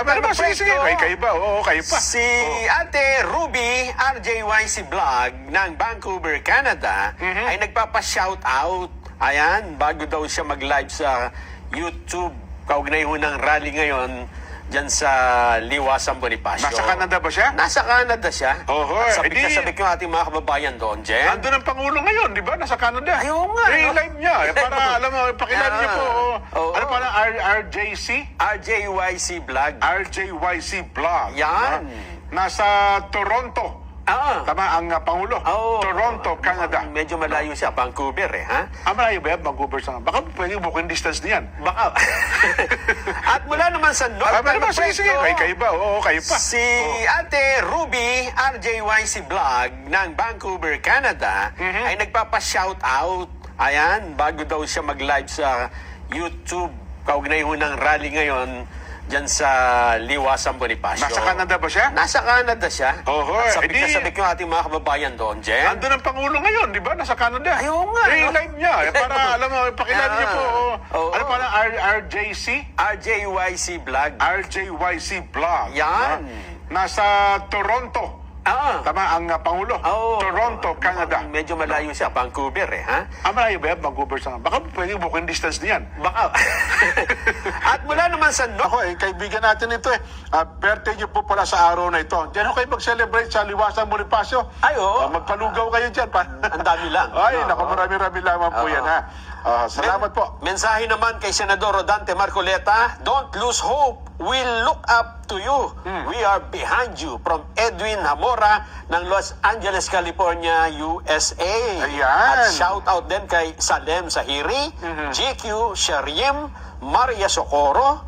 Pero sige, kayo ba? Oo, kayo pa. Si Ate Ruby RJYC Vlog ng Vancouver, Canada ay nagpapa-shout out. Ayan, bago daw siya mag-live sa YouTube. Kaugnay ho ng rally ngayon dyan sa Liwasan Bonifacio. Nasa Canada ba siya? Nasa Canada siya. Oho, At sabik na edi- sabik yung ating mga kababayan doon, Jen. Andun ang Pangulo ngayon, di ba? Nasa Canada. Ay, oo nga, no? live niya. Para, alam mo, pakilala niyo po. Oo. Ano pala? RJC? RJYC Vlog. RJYC Vlog. Yan. Nasa Toronto. Tama ang Pangulo. Oo. Toronto, Canada. Medyo malayo siya, Vancouver ha? Malayo ba yan? Vancouver sa... Baka pwede walking distance niyan. Baka. At mula naman sa North Pero sige, kayo ba? Oo, kayo pa. Si Ate Ruby RJYC Vlog ng Vancouver, Canada ay nagpapa-shout out. Ayan, bago daw siya mag-live sa YouTube. Kaugnay ho ng rally ngayon dyan sa Liwasan Bonifacio. Nasa Canada ba siya? Nasa Canada siya. Oho, At sabik na edi- sabik yung ating mga kababayan doon, Jen. Andun ang Pangulo ngayon, di ba? Nasa Canada. Ay, oo nga, no? live niya. Para, alam mo, pakilala niyo po. Oo. Ano pala? RJC? RJYC Vlog. RJYC Vlog. Yan. Nasa Toronto. Tama ang Pangulo. Oo. Toronto, Canada. Medyo malayo siya, Vancouver ha? Malayo ba yan? Vancouver sa... Baka pwede walking distance niyan. Baka. At mula naman sa North. Ako kaibigan natin ito birthday niyo po pala sa araw na ito. Diyan ho kayo mag-celebrate sa Liwasan Bonifacio. Ay, oo. Magpalugaw kayo dyan. Ang dami lang. Ay, naku, marami-rami lamang po yan ha. Salamat po. Mensahe naman kay Senador Rodante Marcoleta, don't lose hope. We'll look up to you. We are behind you. From Edwin Hamora ng Los Angeles, California, USA. Ayan. At shout out din kay Salem Sahiri, GQ Sharim, Maria Socorro,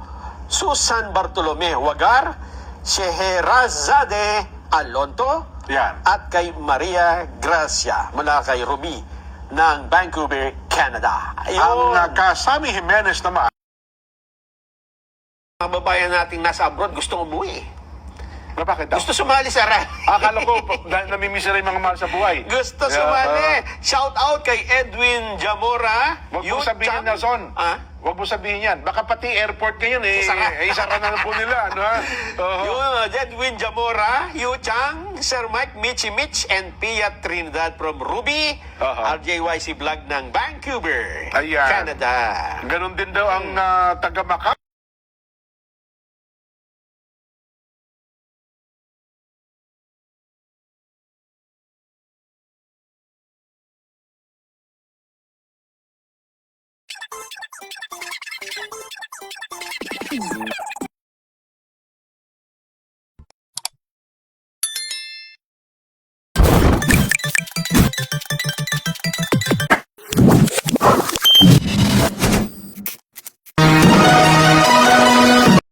Susan Bartolome Wagar, Sheherazade Alonto, Yan. at kay Maria Gracia mula kay Ruby ng Vancouver, Canada. Ayun. Ang Kasami Jimenez naman. Mga babayan nating nasa abroad gustong umuwi. Bakit daw? Gusto sumali sa rally. Akala ko, namimiss na rin mga mahal sa buhay. Gusto sumali. Shout out kay Edwin Jamora. Huwag mo sabihin, Nelson. Huwag mo sabihin yan. Baka pati airport ngayon, isara na po nila. Ano, ha? Yung Edwin Jamora, Yu Chang, Sir Mike, Michi Mitch, and Pia Trinidad from Ruby, RJYC Vlog ng Vancouver, Ayan. Canada. Ganon din daw ang taga-Macau.